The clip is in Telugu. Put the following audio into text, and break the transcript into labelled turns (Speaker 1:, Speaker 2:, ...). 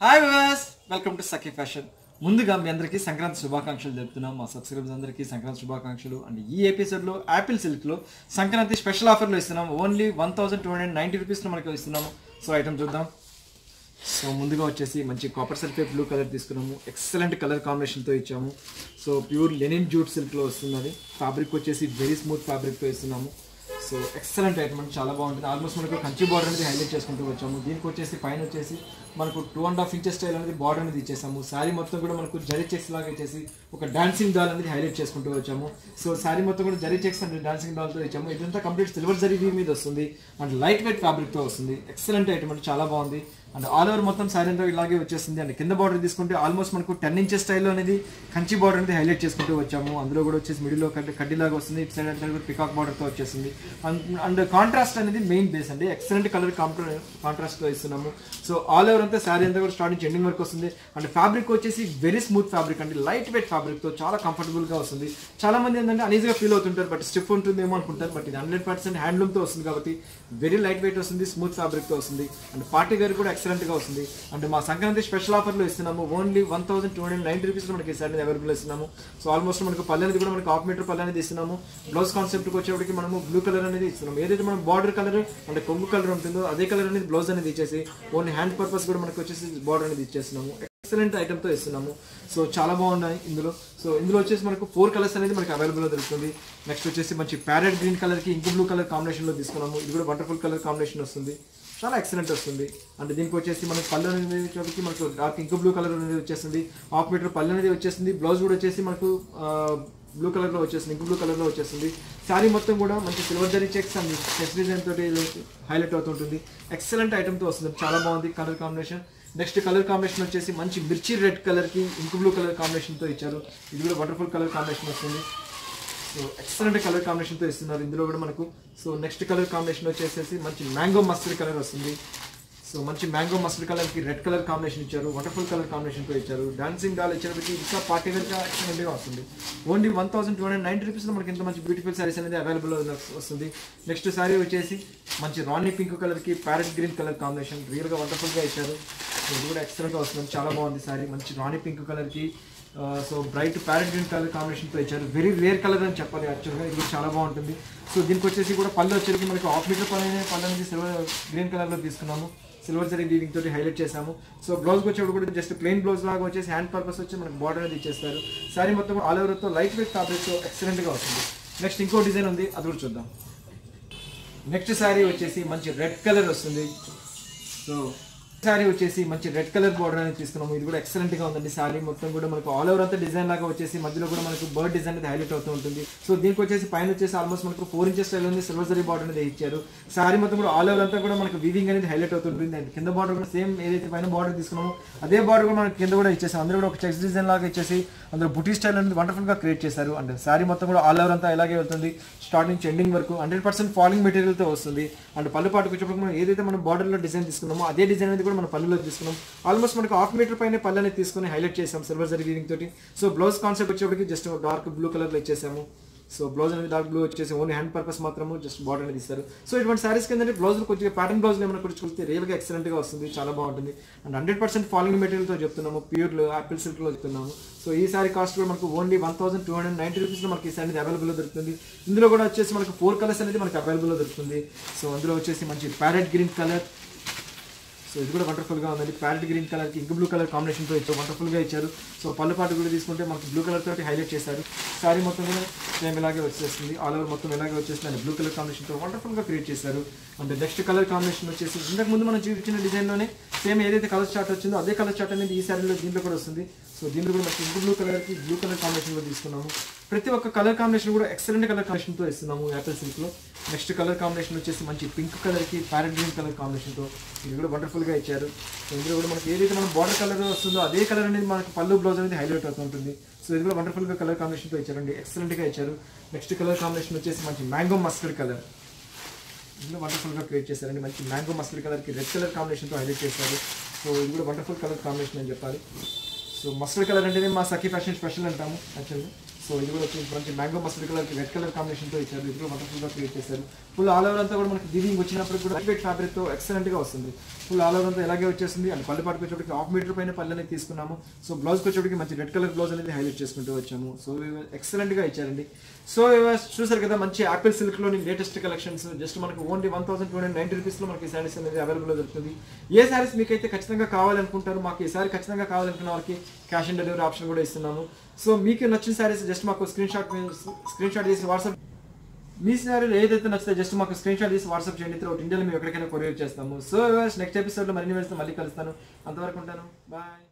Speaker 1: Hi viewers, welcome to Sakhi fashion. ముందుగా మీ అందరికీ సంక్రాంతి శుభాకాంక్షలు చెప్తున్నాం. మా సబ్స్క్రైబర్స్ అందరికీ సంక్రాంతి శుభాకాంక్షలు. అండ్ ఈ ఎపిసోడ్లో యాపిల్ సిల్క్లో సంక్రాంతి స్పెషల్ ఆఫర్లో ఇస్తున్నాం. ఓన్లీ 1290 రూపీస్లో మనకు ఇస్తున్నాము. సో ఐటమ్ చూద్దాం. సో ముందుగా వచ్చేసి మంచి కాపర్ సల్ఫేట్ బ్లూ కలర్ తీసుకున్నాము. ఎక్సలెంట్ కలర్ కాంబినేషన్తో ఇచ్చాము. సో ప్యూర్ లెనిన్ జూట్ సిల్క్లో వస్తున్నది. ఫ్యాబ్రిక్ వచ్చేసి వెరీ స్మూత్ ఫ్యాబ్రిక్తో ఇస్తున్నాము. సో ఎక్సలెంట్ ఐటమ్ అంటే చాలా బాగుంటుంది. ఆల్మోస్ట్ మనకు కంచి బార్డర్ అనేది హైలైట్ చేసుకుంటూ వచ్చాము. దీనికి వచ్చేసి పైన వచ్చేసి మనకు 2.5 ఇంచెస్ స్టైల్ అనేది బార్డర్ అనేది ఇచ్చేసాము. శారీ మొత్తం కూడా మనకు జరీ చెక్స్ లాగా ఇచ్చేసి ఒక డాన్సింగ్ డాల్ అనేది హైలైట్ చేసుకుంటూ వచ్చాము. సో శారీ మొత్తం కూడా జరీ చెక్స్ అండ్ డాన్సింగ్ డాల్తో ఇచ్చాము. ఇదంతా కంప్లీట్ సిల్వర్ జరీ వీవ్ మీద వస్తుంది అండ్ లైట్ వెయిట్ ఫ్యాబ్రిక్తో వస్తుంది. ఎక్సలెంట్ ఐటమ్ అంటే చాలా బాగుంది. అండ్ ఆల్ ఓవర్ మొత్తం శారీ అంతా ఇలాగే వచ్చేస్తుంది. అండ్ కింద బార్డర్ తీసుకుంటే ఆల్మోస్ట్ మనకు 10 ఇంచెస్ స్టైల్లో అనేది కంచి బార్డర్ అనేది హైలైట్ చేసుకుంటూ వచ్చాము. అందులో కూడా వచ్చేసి మిడిల్లో కడ్డీలాగా వస్తుంది. ఇటు సైడ్ అంటే కూడా పికాక్ బార్డర్తో వచ్చేసింది. అండ్ కాంట్రాస్ట్ అనేది మెయిన్ బేస్ అండి. ఎక్సలెంట్ కలర్ కాంట్రాస్ట్తో ఇస్తున్నాము. సో ఆల్ ఓవర్ అంతా శారీ అంతా కూడా స్టార్టింగ్ ఎండింగ్ వరకు వస్తుంది. అండ్ ఫ్యాబ్రిక్ వచ్చేసి వెరీ స్మూత్ ఫ్యాబ్రిక్ అండి. లైట్ వెయిట్ ఫ్యాబ్రిక్తో చాలా కంఫర్టబుల్గా వస్తుంది. చాలా మంది ఏంటంటే అనీజీగా ఫీల్ అవుతుంటారు, బట్ స్టిఫ్ ఉంటుందేమో అనుకుంటారు. బట్ ఇది 100% హ్యాండ్లూమ్తో వస్తుంది కాబట్టి వెరీ లైట్ వెయిట్ వస్తుంది, స్మూత్ ఫ్యాబ్రిక్తో వస్తుంది. అండ్ పార్టీ వేర్ కూడా ఎక్సలెంట్గా వస్తుంది. అండ్ మా సంక్రాంతి స్పెషల్ ఆఫర్లో ఇస్తున్నాము. ఓన్లీ 1290 రూపీస్లో మనకి శారీ అవైలబుల్ ఇస్తున్నాము. సో ఆల్మోస్ట్ మనకు పల్లె అనేది కూడా మనకు హాఫ్ మీటర్ పల్లె అనేది ఇస్తున్నాము. బ్లౌజ్ కాన్సెప్ట్కి వచ్చేప్పటికి మనము బ్లూ కలర్ అనేది ఇస్తున్నాము. ఏదైతే మనం బార్డర్ కలర్ అంటే కొంగు కలర్ ఉంటుందో అదే కలర్ అనేది బ్లౌజ్ అనేది ఇచ్చేసి ఓన్లీ హ్యాండ్ పర్పస్ కూడా మనకు వచ్చేసి బార్డర్ అనేది ఇచ్చేస్తున్నాము. ఎక్సలెంట్ ఐటమ్తో ఇస్తున్నాము. సో చాలా బాగున్నాయి ఇందులో. సో ఇందులో వచ్చేసి మనకు 4 కలర్స్ అనేది మనకి అవైలబుల్లో దొరుకుతుంది. నెక్స్ట్ వచ్చేసి మంచి ప్యారెట్ గ్రీన్ కలర్కి ఇంక్ బ్లూ కలర్ కాంబినేషన్లో తీసుకున్నాము. ఇది కూడా వండర్ఫుల్ కలర్ కాంబినేషన్ వస్తుంది. చాలా ఎక్సలెంట్ వస్తుంది. అంటే దీనికి వచ్చేసి మనకు పళ్ళు అనేది మనకు డార్క్ ఇంక్ బ్లూ కలర్ అనేది వచ్చేస్తుంది. హాఫ్ మీటర్ పళ్ళు అనేది వచ్చేసింది. బ్లౌజ్ కూడా వచ్చేసి మనకు బ్లూ కలర్లో వచ్చేస్తుంది, ఇంక్ బ్లూ కలర్లో వచ్చేస్తుంది. శారీ మొత్తం కూడా మంచి silver zari checks and checks design తోటి హైలైట్ అవుతుంటుంది. ఎక్సలెంట్ ఐటమ్తో వస్తుంది. చాలా బాగుంది colour combination. Next colour combination వచ్చేసి మంచి మిర్చి రెడ్ కలర్కి ఇంక్ బ్లూ కలర్ కాంబినేషన్తో ఇచ్చారు. ఇది కూడా వండర్ఫుల్ కలర్ కాంబినేషన్ వస్తుంది. సో ఎక్సలెంట్ కలర్ కాంబినేషన్తో ఇస్తున్నారు ఇందులో కూడా మనకు. సో నెక్స్ట్ కలర్ కాంబినేషన్ వచ్చేసి మంచి మ్యాంగో మస్టర్డ్ కలర్ వస్తుంది. సో మంచి మ్యాంగో మస్టర్డ్ కలర్కి రెడ్ కలర్ కాంబినేషన్ ఇచ్చారు. వండర్ఫుల్ కలర్ కాంబినేషన్తో ఇచ్చారు. డాన్సింగ్ డాల్ ఇచ్చేటప్పటికి ఇంకా పార్టీ వేర్గా ఎక్సలెంట్గా వస్తుంది. ఓన్లీ 1290 రూపీస్లో మనకి ఇంత మంచి బ్యూటిఫుల్ శారీస్ అనేది అవైలబుల్ వస్తుంది. నెక్స్ట్ శారీ వచ్చేసి మంచి రాణి పింక్ కలర్కి ప్యారెట్ గ్రీన్ కలర్ కాంబినేషన్ రియల్గా వండర్ఫుల్గా ఇచ్చారు. ఇది కూడా ఎక్సలెంట్గా వస్తుంది. చాలా బాగుంది శారీ. మంచి రాణి పింక్ కలర్కి so bright parrot green colour కాంబినేషన్తో ఇచ్చారు. వెరీ రేర్ కలర్ అని చెప్పాలి యాక్చువల్గా. ఇది చాలా బాగుంటుంది. సో దీనికి వచ్చేసి కూడా పళ్ళు వచ్చేసి మనకి హాఫ్ మీటర్ పళ్ళు అనేది సిల్వర్ గ్రీన్ కలర్లో తీసుకున్నాము. సిల్వర్ జరీ వీవింగ్ తోటి హైలైట్ చేసాము. సో బ్లౌజ్కి వచ్చేప్పుడు కూడా జస్ట్ ప్లెయిన్ బ్లౌజ్ లాగా వచ్చేసి హ్యాండ్ పర్పస్ వచ్చి మనకి బార్డర్ అనేది ఇచ్చేస్తారు. శారీ మొత్తం ఆల్ ఓవర్తో లైట్ వెయిట్ ఫ్యాబ్రిక్తో ఎక్సలెంట్గా వస్తుంది. నెక్స్ట్ ఇంకో డిజైన్ ఉంది, అది కూడా చూద్దాం. నెక్స్ట్ శారీ వచ్చేసి మంచి రెడ్ కలర్ వస్తుంది. సో శారీ వచ్చేసి మంచి రెడ్ కలర్ బార్డర్ అనేది తీసుకున్నాము. ఇది కూడా ఎక్సలెంట్గా ఉందండి. శారీ మొత్తం కూడా మనకు ఆల్ ఓవర్ అంతా డిజైన్ లాగా వచ్చేసి మధ్యలో కూడా మనకు బర్డ్ డిజైన్ అనేది హైలైట్ అవుతూ ఉంటుంది. సో దీనికి వచ్చేసి పైన వచ్చేసి ఆల్మోస్ట్ మనకు 4 ఇంచెస్ స్టైల్ ఉంది. సిల్వర్ జరీ బార్డర్ అనేది ఇచ్చారు. శారీ మొత్తం కూడా ఆల్ ఓవర్ అంతా కూడా మనకు వీవింగ్ అనేది హైలైట్ అవుతుంటుంది. అండ్ కింద బార్డర్ కూడా సేమ్ ఏదైతే పైన బార్డర్ తీసుకున్నామో అదే బార్డర్ కూడా మనకి కింద కూడా ఇచ్చేసాం. అందులో కూడా ఒక చెక్స్ డిజైన్ లాగా ఇచ్చేసి అందులో బుటీ స్టైల్ అనేది వండర్ఫుల్గా క్రియేట్ చేశారు. అండ్ శారీ మొత్తం కూడా ఆల్ ఓవర్ అంతా ఇలాగే వెళ్తుంది. స్టార్టింగ్ నుంచి ఎండింగ్ వరకు 100% ఫాలింగ్ మెటీరియల్తో వస్తుంది. అండ్ పళ్ళు పాటుకు వచ్చేప్పుడు మనం ఏదైతే మనం బార్డర్లో డిజైన్ తీసుకున్నామో అదే డిజైన్ అనేది కూడా మన పళ్ళులో తీసుకున్నాం. ఆల్మోస్ట్ మనకు హాఫ్ మీటర్ పైన పళ్ళు అనేది తీసుకుని హైలైట్ చేసాం సిల్వర్ జరీ వీవింగ్ తోటి. సో బ్లౌజ్ కాన్సెప్ట్ వచ్చేప్పటికి జస్ట్ డార్క్ బ్లూ కలర్లో ఇచ్చేసాము. సో బ్లౌజ్ అనేది డార్క్ బ్లూ వచ్చేసి ఓన్లీ హ్యాండ్ పర్పస్ మాత్రము జస్ట్ బార్డర్ అనేది ఇస్తారు. సో ఇటువంటి శారీస్ కింద బ్లౌజ్ కొద్దిగా ప్యాటర్న్ బ్లౌజ్ ఏమైనా కుట్టుకుంటే రియల్గా ఎక్సలెంట్గా వస్తుంది. చాలా బాగుంటుంది. అండ్ 100% ఫాలింగ్ మెటీరియల్తో చెప్తున్నాము. ప్యూర్లో యాపిల్ సిల్క్లో చెప్తున్నాము. సో ఈ శారీ కాస్ట్ కూడా మనకు ఓన్లీ 1290 రూపీస్లో మనకి ఈ శారీ అవైలబుల్లో దొరుకుతుంది. ఇందులో కూడా వచ్చేసి మనకు 4 కలర్స్ అనేది మనకి అవైలబుల్లో దొరుకుతుంది. సో అందులో వచ్చేసి మంచి ప్యారెట్ గ్రీన్ కలర్. సో ఇది కూడా వండర్ఫుల్గా ఉందండి. ప్యారెట్ గ్రీన్ కలర్కి ఇంక్ బ్లూ కలర్ కాంబినేషన్తో ఇచ్చారు. వండర్ఫుల్గా ఇచ్చారు. సో పళ్ళు పాటు కూడా తీసుకుంటే మనకి బ్లూ కలర్ తోటి హైలైట్ చేశారు. శారీ మొత్తం కూడా సేమ్ ఇలాగే వచ్చేస్తుంది. ఆల్ ఓవర్ మొత్తం ఇలాగే వచ్చేస్తుంది. అండ్ బ్లూ కలర్ కాంబినేషన్తో వండర్ఫుల్గా క్రియేట్ చేశారు. అండ్ నెక్స్ట్ కలర్ కాంబినేషన్ వచ్చేసి ఇంతకు ముందు మనం చూపించిన డిజైన్లోనే సేమ్ ఏదైతే కలర్ చార్ట్ వచ్చిందో అదే కలర్ చార్ట్ అనేది ఈ శారీలో దీంట్లో కూడా వస్తుంది. సో దీంట్లో కూడా మనకి ఇంక్ బ్లూ కలర్కి బ్లూ కలర్ కాంబినేషన్లో తీసుకున్నాము. ప్రతి ఒక్క కలర్ కాంబినేషన్ కూడా ఎక్సలెంట్ కలర్ కాంబినేషన్తో ఇస్తున్నాము యాపిల్ సిల్క్లో. నెక్స్ట్ కలర్ కాంబినేషన్ వచ్చేసి మంచి పింక్ కలర్కి ప్యారెట్ గ్రీన్ కలర్ కాంబినేషన్తో ఇది కూడా వండర్ఫుల్గా ఇచ్చారు. సో ఇందులో కూడా మనకి ఏదైతే మనం బార్డర్ కలర్ వస్తుందో అదే కలర్ అనేది మనకి పళ్ళు బ్లౌజ్ అనేది హైలైట్ అవుతుంటుంది. సో ఇది కూడా వండర్ఫుల్గా కలర్ కాంబినేషన్తో ఇచ్చారండి. ఎక్సలెంట్గా ఇచ్చారు. నెక్స్ట్ కలర్ కాంబినేషన్ వచ్చేసి మంచి మ్యాంగో మస్టర్డ్ కలర్. ఇందులో వండర్ఫుల్గా క్రియేట్ చేశారండి. మంచి మ్యాంగో మస్టర్డ్ కలర్కి రెడ్ కలర్ కాంబినేషన్తో హైలైట్ చేశారు. సో ఇది కూడా వండర్ఫుల్ కలర్ కాంబినేషన్ అని చెప్పాలి. సో మస్టర్డ్ కలర్ అంటేనే మా సఖీ ఫ్యాషన్ స్పెషల్ అంటాము యాక్చువల్గా. సో సో ఇది కూడా వచ్చి మంచి mango mustard colour red colour కాంబినేషన్తో ఇచ్చారు. ఇది కూడా వండర్ఫుల్గా క్రియేట్ చేశారు. ఫుల్ ఆల్ ఓవర్ అంతా కూడా మనకి వీవింగ్ వచ్చినప్పుడు కూడా లైట్ వెయిట్ ఫ్యాబ్రిక్తో ఎక్సలెంట్గా వస్తుంది. ఫుల్ ఆల్ ఓవర్ అంతా ఇలాగే వచ్చేసింది. అండ్ పళ్ళు పాటుకు వచ్చేటికి 1/2 మీటర్ పైన పళ్ళు అనేది తీసుకున్నాము. సో బ్లౌజ్కి వచ్చేటికి మంచి రెడ్ కలర్ బ్లౌజ్ అనేది హైలైట్ చేసుకుంటూ వచ్చాము. సో ఎక్సలెంట్గా ఇచ్చారండి. సో చూసారు కదా మంచి యాపిల్ సిల్క్లోని లేటెస్ట్ కలెక్షన్స్ జస్ట్ మనకు ఓన్లీ 1290 రూపీస్లో మనకి శారీస్ అనేది అవైలబుల్గా దొరుకుతుంది. ఏ శారీస్ మీకైతే ఖచ్చితంగా కావాలనుకుంటారు, మాకు ఈ సారీ ఖచ్చితంగా కావాలనుకున్న వాళ్ళకి క్యాష్ ఆన్ డెలివరీ ఆప్షన్ కూడా ఇస్తున్నాము. సో మీకు నచ్చిన శారీస్ జస్ట్ మాకు స్క్రీన్ షాట్ చేసి వాట్సాప్, మీ శారీ ఏదైతే నచ్చితే జస్ట్ మాకు స్క్రీన్ షాట్ చేసి వాట్సాప్ చేయండి. త్రూఅవుట్ ఇండియాలో మేము ఎక్కడికైనా కొరియర్ చేస్తాము. సో నెక్స్ట్ ఎపిసోడ్లో మరిన్ని వేస్తే మళ్ళీ కలుస్తాను. అంతవరకు ఉంటాను. బాయ్.